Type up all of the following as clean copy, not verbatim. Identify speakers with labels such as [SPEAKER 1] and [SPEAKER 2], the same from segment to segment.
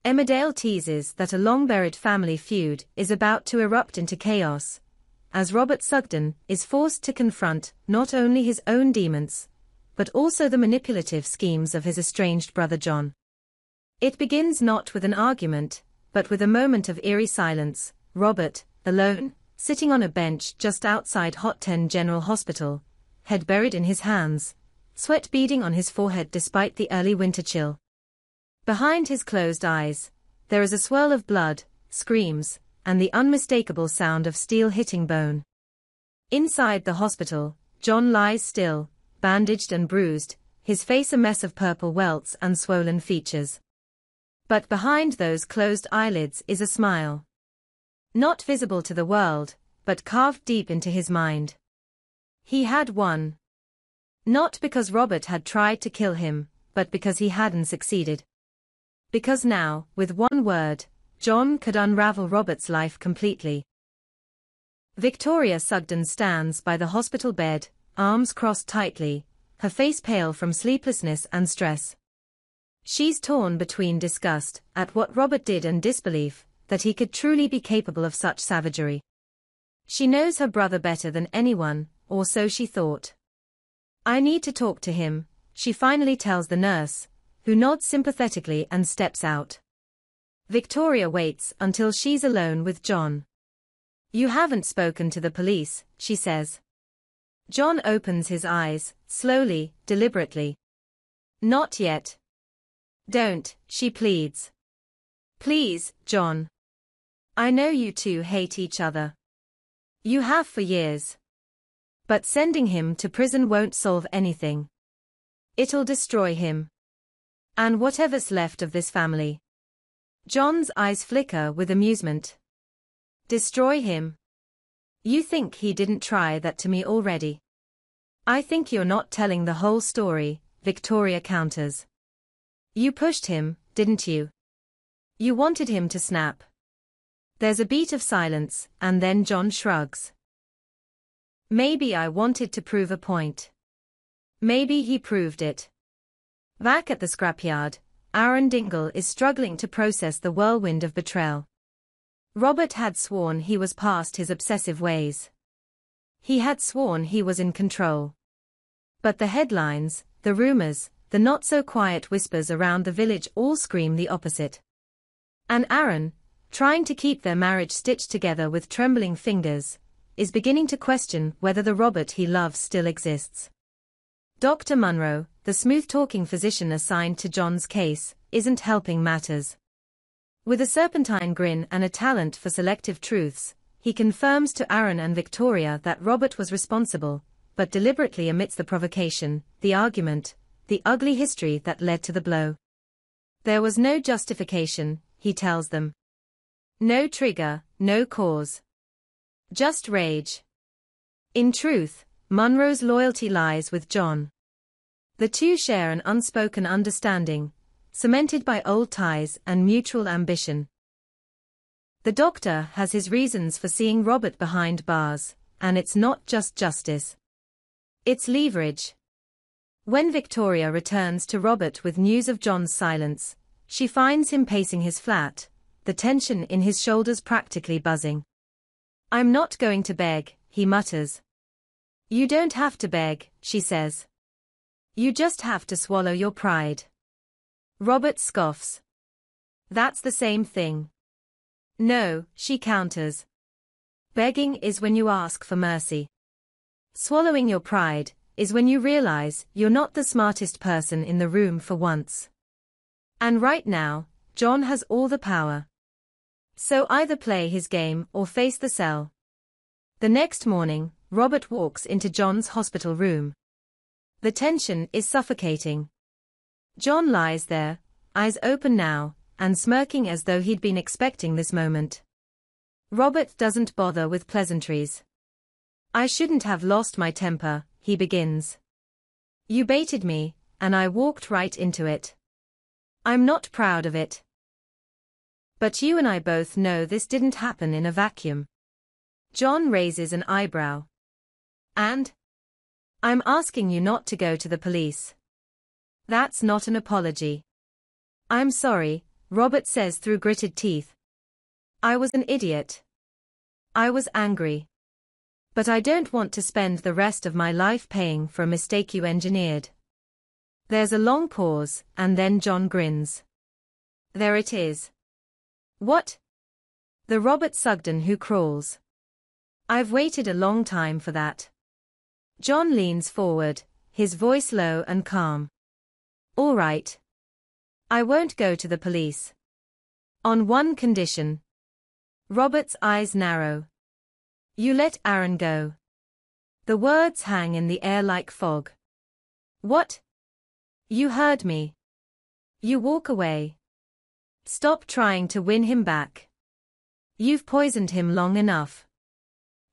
[SPEAKER 1] Emmerdale teases that a long-buried family feud is about to erupt into chaos, as Robert Sugden is forced to confront not only his own demons, but also the manipulative schemes of his estranged brother John. It begins not with an argument, but with a moment of eerie silence. Robert, alone, sitting on a bench just outside Hot 10 General Hospital, head buried in his hands, sweat beading on his forehead despite the early winter chill. Behind his closed eyes, there is a swirl of blood, screams, and the unmistakable sound of steel hitting bone. Inside the hospital, John lies still, bandaged and bruised, his face a mess of purple welts and swollen features. But behind those closed eyelids is a smile. Not visible to the world, but carved deep into his mind. He had won. Not because Robert had tried to kill him, but because he hadn't succeeded. Because now, with one word, John could unravel Robert's life completely. Victoria Sugden stands by the hospital bed, arms crossed tightly, her face pale from sleeplessness and stress. She's torn between disgust at what Robert did and disbelief that he could truly be capable of such savagery. She knows her brother better than anyone, or so she thought. "I need to talk to him," she finally tells the nurse, who nods sympathetically and steps out. Victoria waits until she's alone with John. "You haven't spoken to the police," she says. John opens his eyes, slowly, deliberately. "Not yet." "Don't," she pleads. "Please, John. I know you two hate each other. You have for years. But sending him to prison won't solve anything. It'll destroy him. And whatever's left of this family." John's eyes flicker with amusement. "Destroy him? You think he didn't try that to me already?" "I think you're not telling the whole story," Victoria counters. "You pushed him, didn't you? You wanted him to snap." There's a beat of silence, and then John shrugs. "Maybe I wanted to prove a point. Maybe he proved it." Back at the scrapyard, Aaron Dingle is struggling to process the whirlwind of betrayal. Robert had sworn he was past his obsessive ways. He had sworn he was in control. But the headlines, the rumors, the not-so-quiet whispers around the village all scream the opposite. And Aaron, trying to keep their marriage stitched together with trembling fingers, is beginning to question whether the Robert he loves still exists. Dr. Munro, the smooth-talking physician assigned to John's case, isn't helping matters. With a serpentine grin and a talent for selective truths, he confirms to Aaron and Victoria that Robert was responsible, but deliberately omits the provocation, the argument, the ugly history that led to the blow. There was no justification, he tells them. No trigger, no cause. Just rage. In truth, Munro's loyalty lies with John. The two share an unspoken understanding, cemented by old ties and mutual ambition. The doctor has his reasons for seeing Robert behind bars, and it's not just justice. It's leverage. When Victoria returns to Robert with news of John's silence, she finds him pacing his flat, the tension in his shoulders practically buzzing. "I'm not going to beg," he mutters. "You don't have to beg," she says. "You just have to swallow your pride." Robert scoffs. "That's the same thing." "No," she counters. "Begging is when you ask for mercy. Swallowing your pride is when you realize you're not the smartest person in the room for once. And right now, John has all the power. So either play his game or face the cell." The next morning, Robert walks into John's hospital room. The tension is suffocating. John lies there, eyes open now, and smirking as though he'd been expecting this moment. Robert doesn't bother with pleasantries. "I shouldn't have lost my temper," he begins. "You baited me, and I walked right into it. I'm not proud of it. But you and I both know this didn't happen in a vacuum." John raises an eyebrow. "And? I'm asking you not to go to the police. That's not an apology. I'm sorry, Robert says through gritted teeth. I was an idiot. I was angry. But I don't want to spend the rest of my life paying for a mistake you engineered. There's a long pause, and then John grins. There it is. What? The Robert Sugden who crawls. I've waited a long time for that. John leans forward, his voice low and calm. All right. I won't go to the police. On one condition. Robert's eyes narrow. You let Aaron go. The words hang in the air like fog. What? You heard me. You walk away. Stop trying to win him back. You've poisoned him long enough.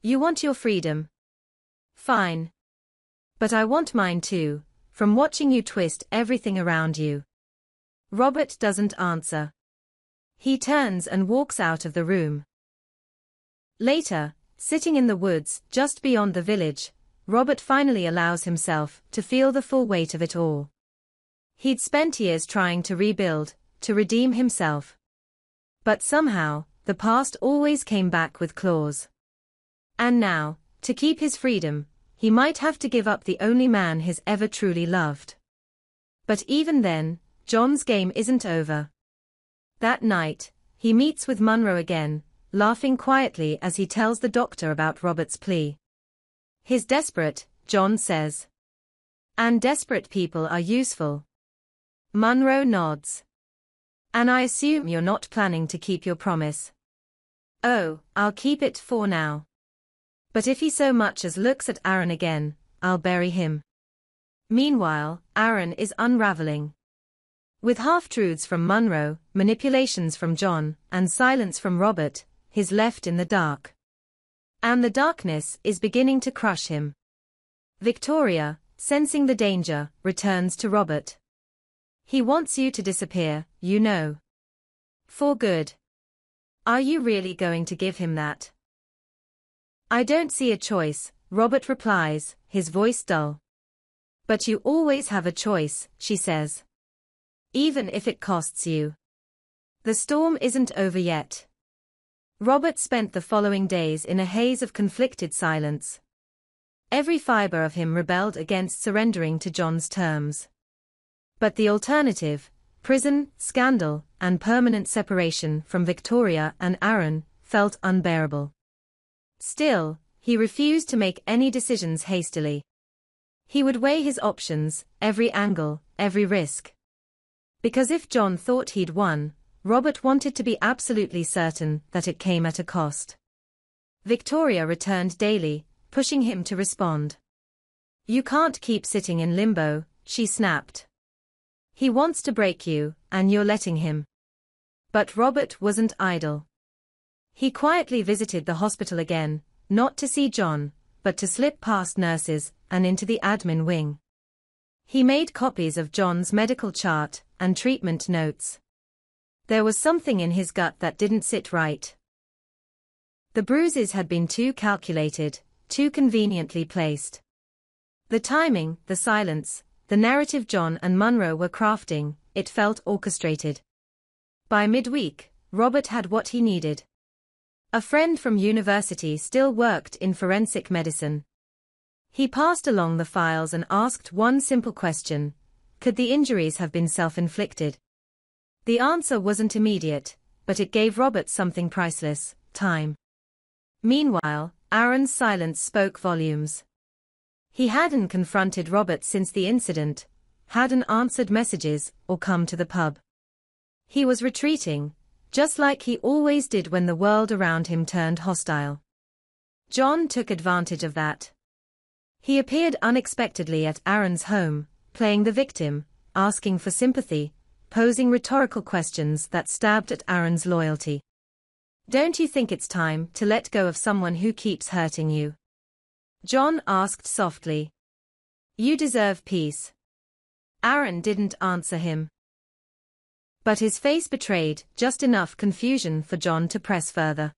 [SPEAKER 1] You want your freedom. Fine. But I want mine too, from watching you twist everything around you. Robert doesn't answer. He turns and walks out of the room. Later, sitting in the woods just beyond the village, Robert finally allows himself to feel the full weight of it all. He'd spent years trying to rebuild, to redeem himself. But somehow, the past always came back with claws. And now, to keep his freedom, he might have to give up the only man he's ever truly loved. But even then, John's game isn't over. That night, he meets with Munro again, laughing quietly as he tells the doctor about Robert's plea. He's desperate, John says. And desperate people are useful. Munro nods. And I assume you're not planning to keep your promise. Oh, I'll keep it for now. But if he so much as looks at Aaron again, I'll bury him. Meanwhile, Aaron is unraveling. With half-truths from Munro, manipulations from John, and silence from Robert, he's left in the dark. And the darkness is beginning to crush him. Victoria, sensing the danger, returns to Robert. He wants you to disappear, you know. For good. Are you really going to give him that? I don't see a choice, Robert replies, his voice dull. But you always have a choice, she says. Even if it costs you. The storm isn't over yet. Robert spent the following days in a haze of conflicted silence. Every fiber of him rebelled against surrendering to John's terms. But the alternative, prison, scandal, and permanent separation from Victoria and Aaron, felt unbearable. Still, he refused to make any decisions hastily. He would weigh his options, every angle, every risk. Because if John thought he'd won, Robert wanted to be absolutely certain that it came at a cost. Victoria returned daily, pushing him to respond. You can't keep sitting in limbo, she snapped. He wants to break you, and you're letting him. But Robert wasn't idle. He quietly visited the hospital again, not to see John, but to slip past nurses and into the admin wing. He made copies of John's medical chart and treatment notes. There was something in his gut that didn't sit right. The bruises had been too calculated, too conveniently placed. The timing, the silence, the narrative John and Munro were crafting, it felt orchestrated. By midweek, Robert had what he needed. A friend from university still worked in forensic medicine. He passed along the files and asked one simple question: could the injuries have been self-inflicted? The answer wasn't immediate, but it gave Robert something priceless: time. Meanwhile, Aaron's silence spoke volumes. He hadn't confronted Robert since the incident, hadn't answered messages, or come to the pub. He was retreating, just like he always did when the world around him turned hostile. John took advantage of that. He appeared unexpectedly at Aaron's home, playing the victim, asking for sympathy, posing rhetorical questions that stabbed at Aaron's loyalty. Don't you think it's time to let go of someone who keeps hurting you? John asked softly. You deserve peace. Aaron didn't answer him. But his face betrayed just enough confusion for John to press further.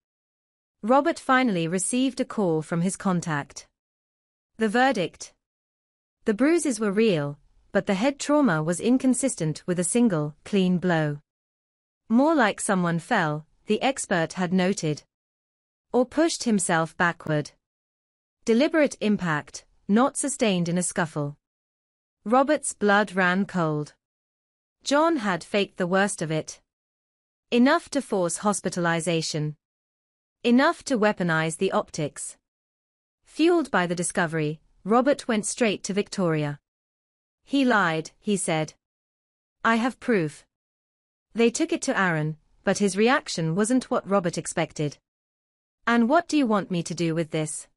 [SPEAKER 1] Robert finally received a call from his contact. The verdict. The bruises were real, but the head trauma was inconsistent with a single, clean blow. More like someone fell, the expert had noted. Or pushed himself backward. Deliberate impact, not sustained in a scuffle. Robert's blood ran cold. John had faked the worst of it. Enough to force hospitalization. Enough to weaponize the optics. Fueled by the discovery, Robert went straight to Victoria. He lied, he said. I have proof. They took it to Aaron, but his reaction wasn't what Robert expected. And what do you want me to do with this?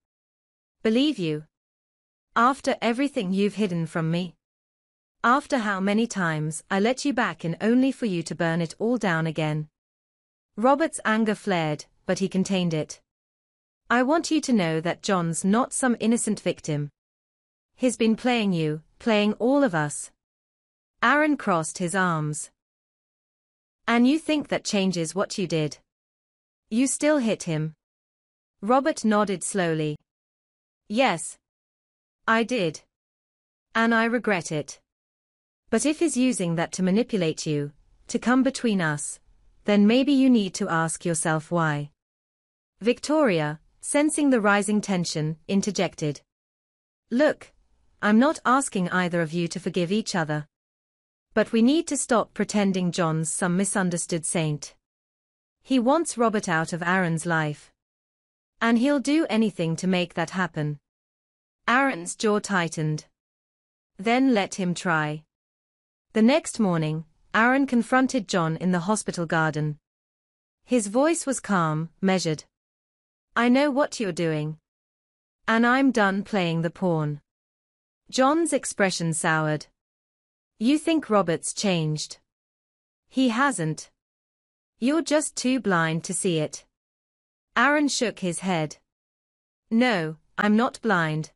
[SPEAKER 1] Believe you? After everything you've hidden from me? After how many times I let you back in only for you to burn it all down again? Robert's anger flared, but he contained it. I want you to know that John's not some innocent victim. He's been playing you, playing all of us. Aaron crossed his arms. And you think that changes what you did? You still hit him. Robert nodded slowly. Yes. I did. And I regret it. But if he's using that to manipulate you, to come between us, then maybe you need to ask yourself why. Victoria, sensing the rising tension, interjected. Look, I'm not asking either of you to forgive each other. But we need to stop pretending John's some misunderstood saint. He wants Robert out of Aaron's life. And he'll do anything to make that happen. Aaron's jaw tightened. Then let him try. The next morning, Aaron confronted John in the hospital garden. His voice was calm, measured. I know what you're doing. And I'm done playing the pawn. John's expression soured. You think Robert's changed? He hasn't. You're just too blind to see it. Aaron shook his head. No, I'm not blind.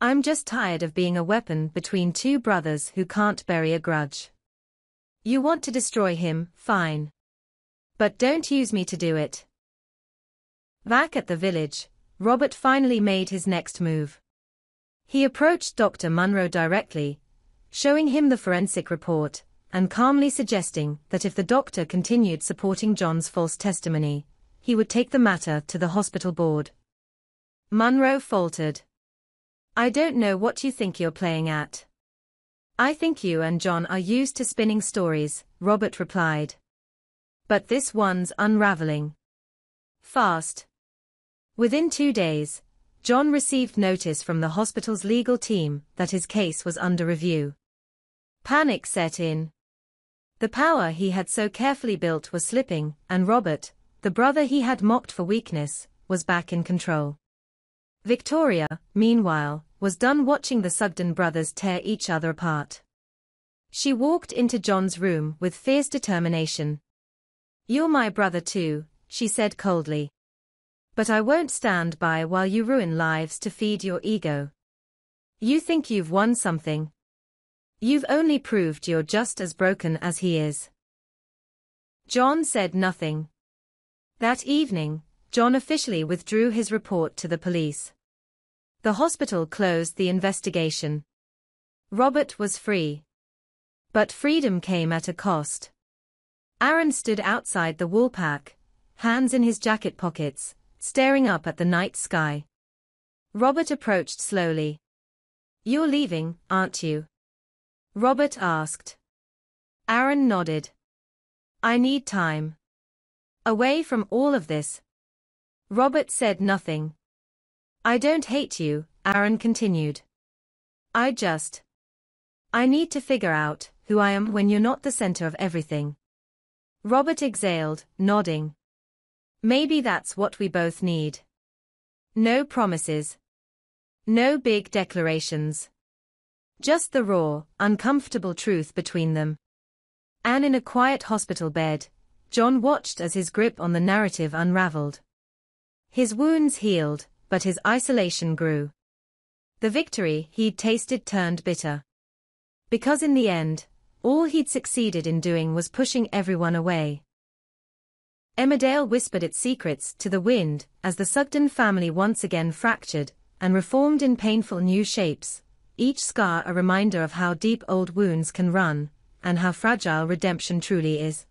[SPEAKER 1] I'm just tired of being a weapon between two brothers who can't bury a grudge. You want to destroy him, fine. But don't use me to do it. Back at the village, Robert finally made his next move. He approached Dr. Munro directly, showing him the forensic report, and calmly suggesting that if the doctor continued supporting John's false testimony, he would take the matter to the hospital board. Munro faltered. I don't know what you think you're playing at. I think you and John are used to spinning stories, Robert replied. But this one's unraveling. Fast. Within 2 days, John received notice from the hospital's legal team that his case was under review. Panic set in. The power he had so carefully built was slipping, and Robert, the brother he had mocked for weakness, was back in control. Victoria, meanwhile, was done watching the Sugden brothers tear each other apart. She walked into John's room with fierce determination. You're my brother too, she said coldly. But I won't stand by while you ruin lives to feed your ego. You think you've won something? You've only proved you're just as broken as he is. John said nothing. That evening, John officially withdrew his report to the police. The hospital closed the investigation. Robert was free. But freedom came at a cost. Aaron stood outside the woolpack, hands in his jacket pockets, staring up at the night sky. Robert approached slowly. You're leaving, aren't you? Robert asked. Aaron nodded. I need time. Away from all of this. Robert said nothing. I don't hate you, Aaron continued. I need to figure out who I am when you're not the center of everything. Robert exhaled, nodding. Maybe that's what we both need. No promises. No big declarations. Just the raw, uncomfortable truth between them. And in a quiet hospital bed, John watched as his grip on the narrative unraveled. His wounds healed, but his isolation grew. The victory he'd tasted turned bitter. Because in the end, all he'd succeeded in doing was pushing everyone away. Emmerdale whispered its secrets to the wind as the Sugden family once again fractured and reformed in painful new shapes, each scar a reminder of how deep old wounds can run, and how fragile redemption truly is.